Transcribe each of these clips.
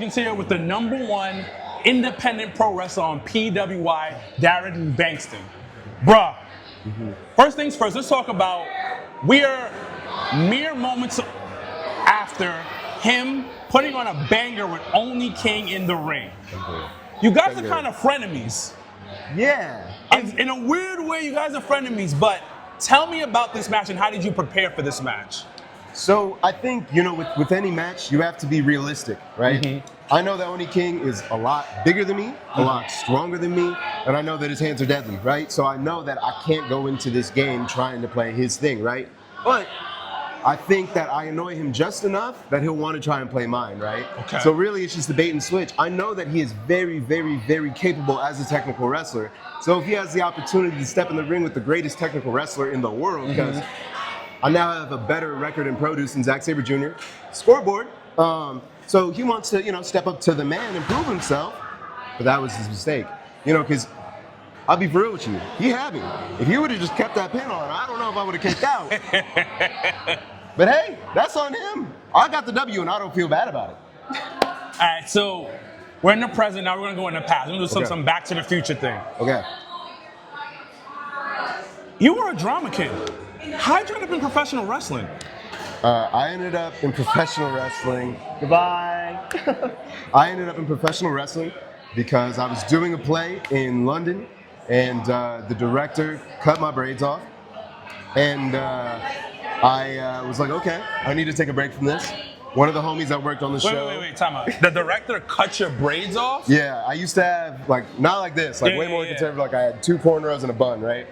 Wilkins here with the #1 independent pro wrestler on PWI, Darian Bengston. Bruh, first things first, let's talk about, we are mere moments after him putting on a banger with Only King in the ring. You guys are kind of frenemies. Yeah. In a weird way, you guys are frenemies, but tell me about this match and how did you prepare for this match? So I think, with any match, you have to be realistic, right? I know that Only King is a lot bigger than me, a lot stronger than me, and I know that his hands are deadly, right? So I know that I can't go into this game trying to play his thing, right? But I think that I annoy him just enough that he'll want to try and play mine, right? Okay. So really, it's just a bait and switch. I know that he is very, very, very capable as a technical wrestler. So if he has the opportunity to step in the ring with the greatest technical wrestler in the world, because I now have a better record in produce than Zack Sabre Jr. Scoreboard. So he wants to, step up to the man and prove himself. But that was his mistake. Because I'll be real with you. He had me. If he would have just kept that pin on, I don't know if I would have kicked out. But hey, that's on him. I got the W and I don't feel bad about it. All right, so we're in the present, now we're gonna go in the past. We're gonna do some Back to the Future thing. Okay. You were a drama kid. How'd you end up in professional wrestling? I ended up in professional wrestling. Goodbye. I ended up in professional wrestling because I was doing a play in London, and the director cut my braids off, and I was like, okay, I need to take a break from this. One of the homies that worked on the show. Wait, time out. The director cut your braids off? Yeah, I used to have, not like this, way more conservative. Like I had 2 cornrows and a bun, right?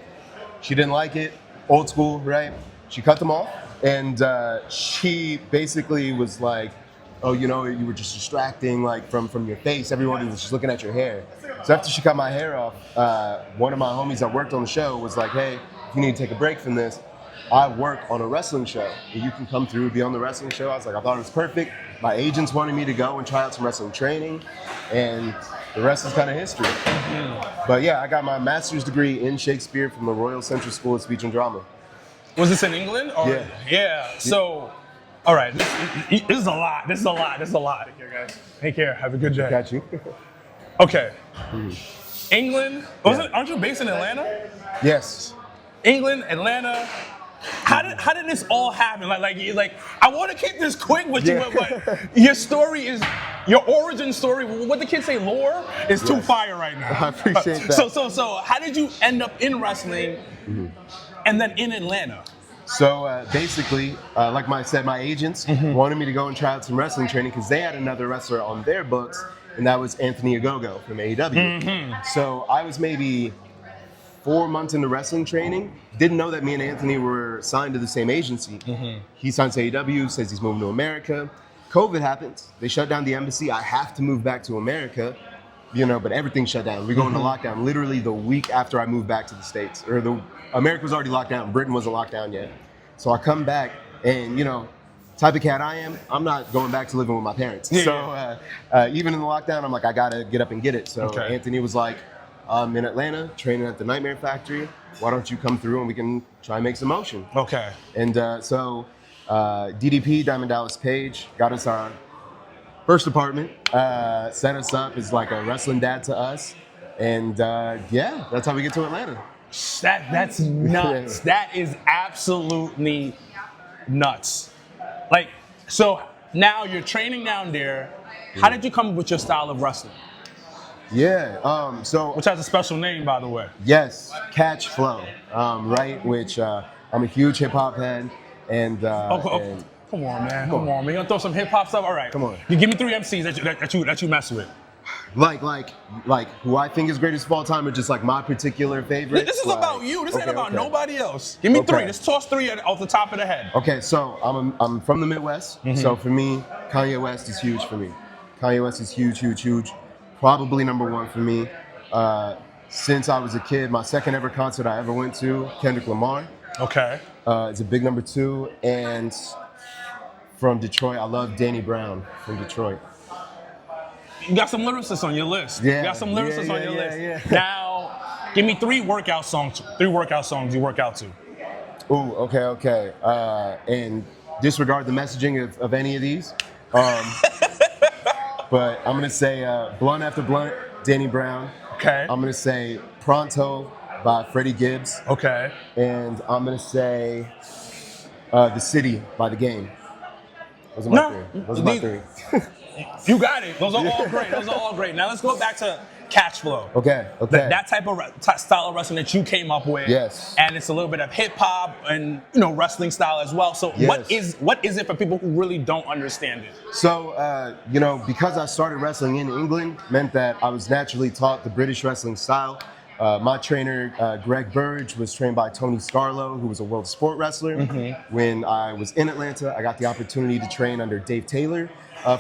She didn't like it, old school, right? She cut them off, and she basically was like, oh, you were just distracting, from your face. Everyone was just looking at your hair. So after she cut my hair off, one of my homies that worked on the show was like, hey, if you need to take a break from this, I work on a wrestling show. And you can come through and be on the wrestling show. I was like, I thought it was perfect. My agents wanted me to go and try out some wrestling training, and the rest is kind of history. But yeah, I got my master's degree in Shakespeare from the Royal Central School of Speech and Drama. Was this in England? Or? Yeah. Yeah. So, all right, this is a lot. This is a lot. Take care, guys. Take care. Have a good day. Got you. Okay. England. Aren't you based in Atlanta? Yes. England, Atlanta. How did this all happen? Like I want to keep this quick, but your story is your origin story. What the kids say, lore is too fire right now. I appreciate that. So how did you end up in wrestling, and then in Atlanta? So basically, like I said, my agents wanted me to go and try out some wrestling training because they had another wrestler on their books, and that was Anthony Ogogo from AEW. So I was maybe 4 months into wrestling training, didn't know that me and Anthony were signed to the same agency. He signs to AEW, says he's moving to America. COVID happens. They shut down the embassy. I have to move back to America, but everything shut down. We go into lockdown literally the week after I moved back to the States. America was already locked down. Britain wasn't locked down yet. So I come back, and type of cat I am, I'm not going back to living with my parents. So even in the lockdown, I'm like, I gotta get up and get it. So Anthony was like, I'm in Atlanta, training at the Nightmare Factory. Why don't you come through and we can try and make some motion? Okay. And so DDP, Diamond Dallas Page, got us our first apartment, set us up as like a wrestling dad to us. And that's how we get to Atlanta. That's nuts. That is absolutely nuts. So now you're training down there. How did you come up with your style of wrestling? Yeah, which has a special name, by the way. Yes, Catch Flow, right? Which I'm a huge hip hop head, and come on, man. Come on, man. You gonna throw some hip hop stuff? All right. Come on. You give me 3 MCs that you mess with. Like who I think is greatest of all time, or just like my particular favorite. This is about you. This ain't about nobody else. Give me 3. Just toss 3 off the top of the head. Okay, so I'm from the Midwest. So for me, Kanye West is huge for me. Kanye West is huge. Probably #1 for me. Since I was a kid, my second ever concert I ever went to, Kendrick Lamar. Okay. It's a big #2. And from Detroit, I love Danny Brown from Detroit. You got some lyricists on your list. Yeah. You got some lyricists on your list. Yeah. Now, give me 3 workout songs. 3 workout songs you work out to. Ooh, okay. And disregard the messaging of any of these. but I'm gonna say Blunt After Blunt, Danny Brown. Okay. I'm gonna say Pronto by Freddie Gibbs. Okay. And I'm gonna say The City by The Game. Those are my three. Those are my three. You got it. Those are all great. Those are all great. Now let's go back to Cash Flow. Okay. That type of style of wrestling that you came up with. Yes. And it's a little bit of hip hop and wrestling style as well. So Yes. what is it for people who really don't understand it? So because I started wrestling in England meant that I was naturally taught the British wrestling style. My trainer, Greg Burge, was trained by Tony Scarlo, who was a world sport wrestler. When I was in Atlanta, I got the opportunity to train under Dave Taylor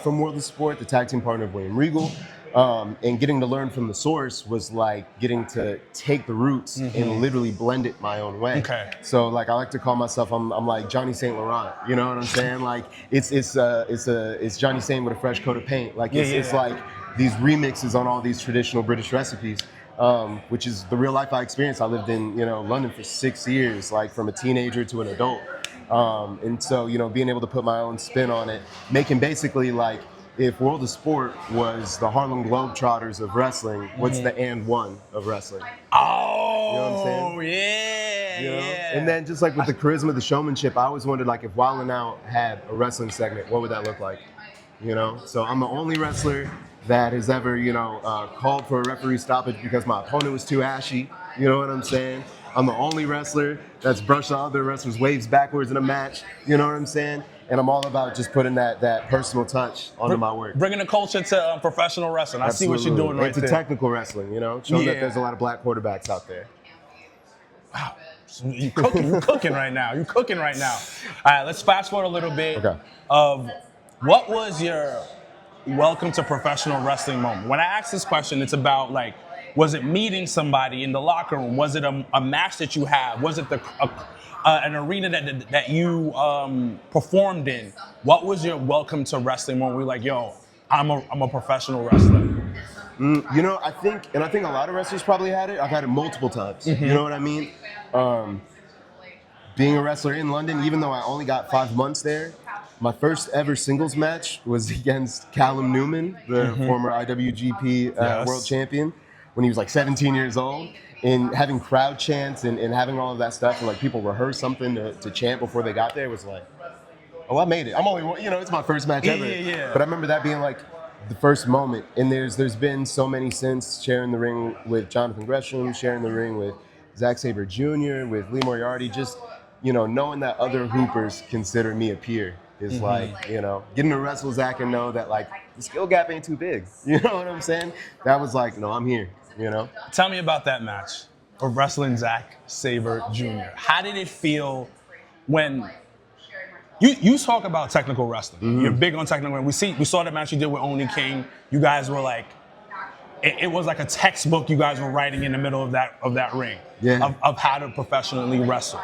from World of Sport, the tag team partner of William Regal. And getting to learn from the source was like getting to take the roots and literally blend it my own way. Okay. So like I like to call myself, I'm like Johnny St. Laurent. You know what I'm saying? Like it's Johnny St. with a fresh coat of paint. Like it's like these remixes on all these traditional British recipes. Which is the real life I experienced. I lived in London for 6 years, like from a teenager to an adult, and so being able to put my own spin on it, making basically like if World of Sport was the Harlem Globetrotters of wrestling, what's the and one of wrestling? Oh, you know what I'm saying? Yeah, yeah. And then just like with the charisma, the showmanship, I always wondered like if Wild 'N Out had a wrestling segment, what would that look like? So I'm the only wrestler that has ever, called for a referee stoppage because my opponent was too ashy. You know what I'm saying? I'm the only wrestler that's brushed the other wrestlers' waves backwards in a match. You know what I'm saying? And I'm all about just putting that personal touch onto my work. Bringing the culture to professional wrestling. I see what you're doing right there. It's technical wrestling, showing that there's a lot of black quarterbacks out there. Wow. You cooking right now. You're cooking right now. All right, let's fast forward a little bit of what was your welcome to professional wrestling moment. When I ask this question, it's about like, was it meeting somebody in the locker room? Was it a match that you had? Was it an arena that you performed in? What was your welcome to wrestling moment? Where you're like, yo, I'm a professional wrestler. I think a lot of wrestlers probably had it. I've had it multiple times. You know what I mean? Being a wrestler in London, even though I only got 5 months there, my first ever singles match was against Callum Newman, the former IWGP world champion, when he was like 17 years old. And having crowd chants and having all of that stuff, and like people rehearse something to chant before they got there was like, oh, I made it. I'm only, it's my first match ever. Yeah. But I remember that being like the first moment. And there's been so many since, sharing the ring with Jonathan Gresham, sharing the ring with Zack Sabre Jr., with Lee Moriarty, just, knowing that other hoopers consider me a peer is like, getting to wrestle Zack and know that like the skill gap ain't too big. You know what I'm saying? That was like, no, I'm here, Tell me about that match of wrestling Zack Sabre Jr. How did it feel when you talk about technical wrestling? You're big on technical wrestling. We saw the match you did with Oni King. You guys were like, it was like a textbook you guys were writing in the middle of that ring of how to professionally wrestle.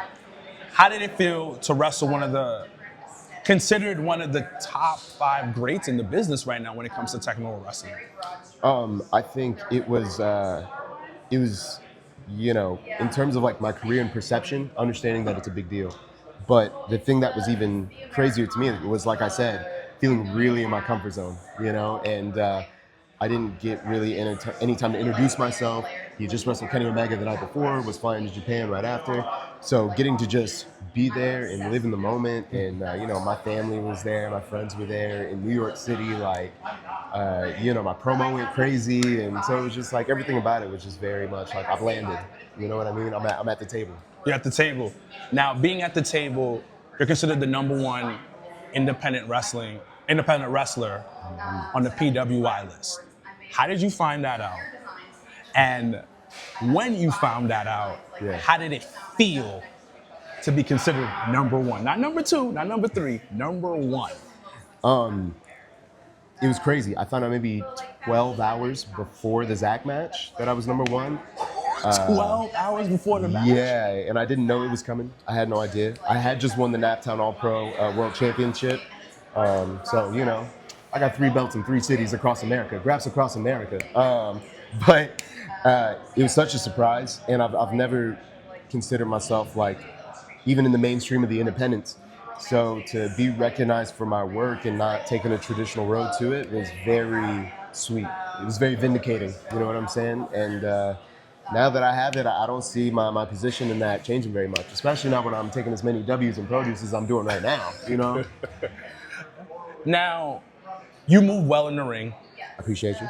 How did it feel to wrestle considered one of the top 5 greats in the business right now when it comes to technical wrestling? I think it was, in terms of like my career and perception, understanding that it's a big deal. But the thing that was even crazier to me was, like I said, feeling really in my comfort zone, and I didn't get really any time to introduce myself. He just wrestled Kenny Omega the night before, was flying to Japan right after. So getting to just be there and live in the moment, and my family was there, my friends were there in New York City, like, my promo went crazy, and so it was just like everything about it was just very much like I've landed. You know what I mean? I'm at the table. You're at the table. Now, being at the table, you're considered the #1 independent wrestler on the PWI list. How did you find that out? And when you found that out, how did it feel to be considered #1? Not number 2, not number 3, #1. It was crazy. I found out maybe 12 hours before the Zack match that I was #1. 12 hours before the match? Yeah, and I didn't know it was coming. I had no idea. I had just won the Naptown All-Pro World Championship. So, I got 3 belts in 3 cities across America, Graps across America. But it was such a surprise, and I've never considered myself like, even in the mainstream of the independents, So to be recognized for my work and not taking a traditional road to it was very sweet. It was very vindicating, you know what I'm saying? And now that I have it, I don't see my position in that changing very much, especially not when I'm taking as many W's and produce as I'm doing right now, you know? Now, you move well in the ring. I appreciate you.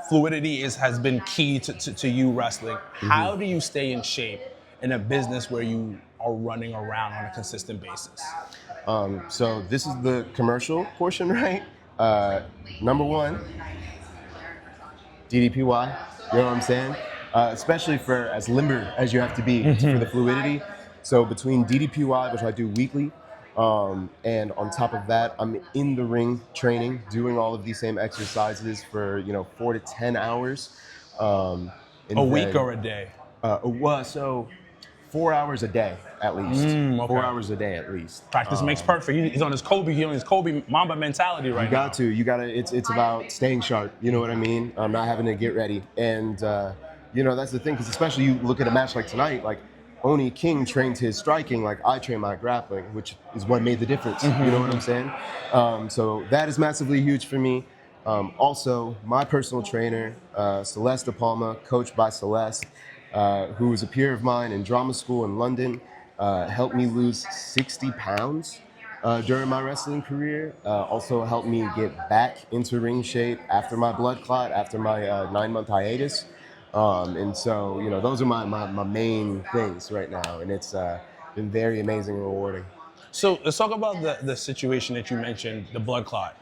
Fluidity has been key to you wrestling. How do you stay in shape in a business where you are running around on a consistent basis? So this is the commercial portion, right? Number one, DDPY, you know what I'm saying? Especially for as limber as you have to be for the fluidity. So between DDPY, which I do weekly, and on top of that, I'm in the ring training, doing all of these same exercises for 4 to 10 hours. A week or a day? So 4 hours a day at least. Okay. 4 hours a day at least. Practice makes perfect. He's on his Kobe Mamba mentality right now. You got to. It's about staying sharp. You know what I mean? Not having to get ready. And that's the thing, because especially you look at a match like tonight, like Oni King trained his striking like I train my grappling, which is what made the difference. You know what I'm saying? So that is massively huge for me. Also, my personal trainer, Celeste De Palma, coached by Celeste, who was a peer of mine in drama school in London, helped me lose 60 pounds during my wrestling career. Also helped me get back into ring shape after my blood clot, after my 9-month hiatus. And so, those are my main things right now. And it's been very amazing and rewarding. So let's talk about the situation that you mentioned, the blood clot,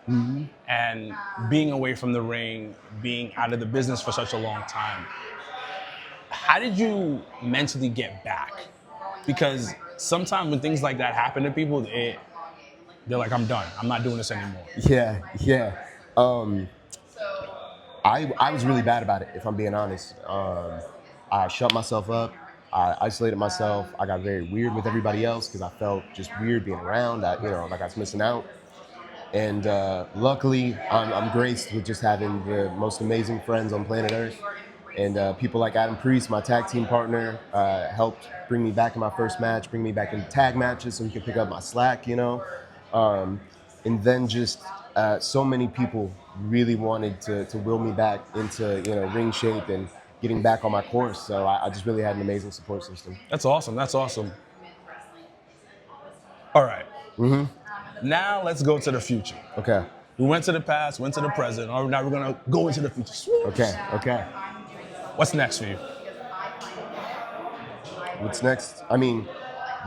and being away from the ring, being out of the business for such a long time. How did you mentally get back? Because sometimes when things like that happen to people, they're like, I'm done. I'm not doing this anymore. Yeah. I was really bad about it, if I'm being honest. I shut myself up. I isolated myself. I got very weird with everybody else because I felt just weird being around. Like I was missing out. And luckily, I'm graced with just having the most amazing friends on planet Earth. And people like Adam Priest, my tag team partner, helped bring me back in my first match, bring me back in tag matches so he could pick up my slack, And then just so many people really wanted to will me back into ring shape and getting back on my course. So I just really had an amazing support system. That's awesome. All right. Now let's go to the future. Okay. We went to the past, went to the present. All right, now we're gonna go into the future. Swoosh. Okay. What's next for you? What's next? I mean,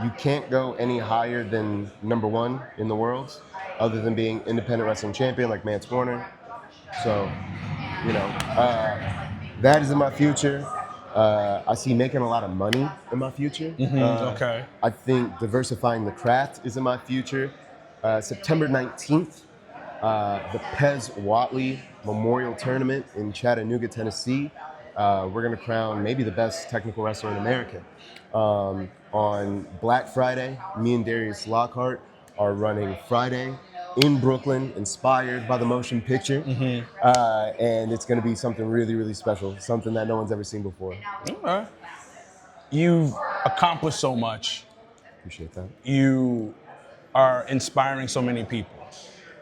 you can't go any higher than number one in the world, other than being independent wrestling champion like Mance Warner. So, that is in my future. I see making a lot of money in my future. Okay. I think diversifying the craft is in my future. September 19th, the Pez Watley Memorial Tournament in Chattanooga, Tennessee. We're going to crown maybe the best technical wrestler in America. On Black Friday, me and Darius Lockhart are running Friday in Brooklyn, inspired by the motion picture. And it's going to be something really, really special, something that no one's ever seen before. All right. You've accomplished so much. Appreciate that. You are inspiring so many people.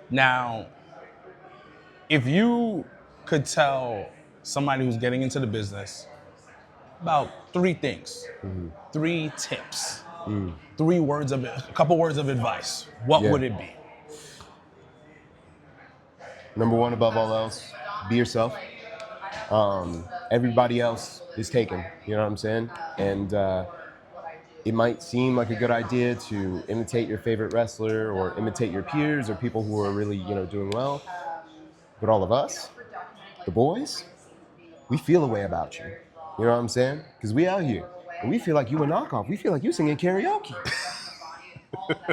Now, if you could tell somebody who's getting into the business about 3 things, 3 tips, 3 words of a couple words of advice, what would it be? Number one, above all else, be yourself. Everybody else is taken, you know what I'm saying? And it might seem like a good idea to imitate your favorite wrestler or imitate your peers or people who are really, doing well. But all of us, the boys, we feel a way about you. You know what I'm saying? Because we out here and we feel like you a knockoff. We feel like you singing karaoke.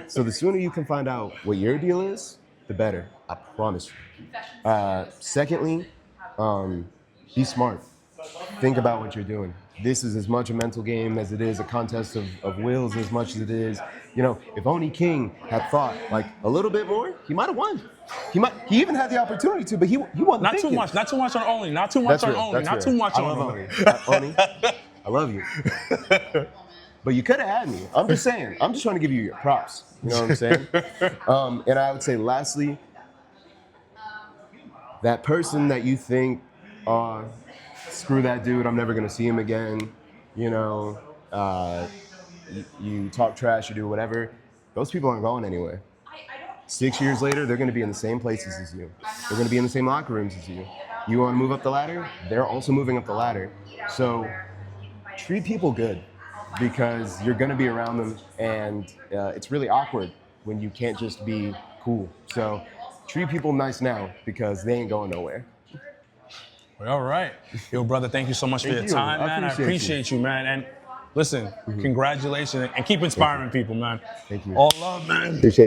So the sooner you can find out what your deal is, the better. I promise you. Secondly, be smart. Think about what you're doing. This is as much a mental game as it is a contest of wills, as much as it is, if Oni King had thought like a little bit more, he might have won. He even had the opportunity to, but he wasn't Not thinking. too much on Oni. Not too much That's on real. Oni. That's Not real. too much I on love Oni. Oni. I love you. but you could have had me. I'm just saying. I'm just trying to give you your props. You know what I'm saying? And I would say, lastly, that person that you think, screw that dude, I'm never gonna see him again. You know, you talk trash, you do whatever. Those people aren't going anywhere. 6 years later, they're gonna be in the same places as you. They're gonna be in the same locker rooms as you. You want to move up the ladder? They're also moving up the ladder. So treat people good, because you're going to be around them, and it's really awkward when you can't just be cool. So treat people nice now, because they ain't going nowhere. Well, all right. Yo, brother, thank you so much for your time, man. I appreciate you, man. And listen, congratulations, and keep inspiring people, man. Thank you. All love, man. Appreciate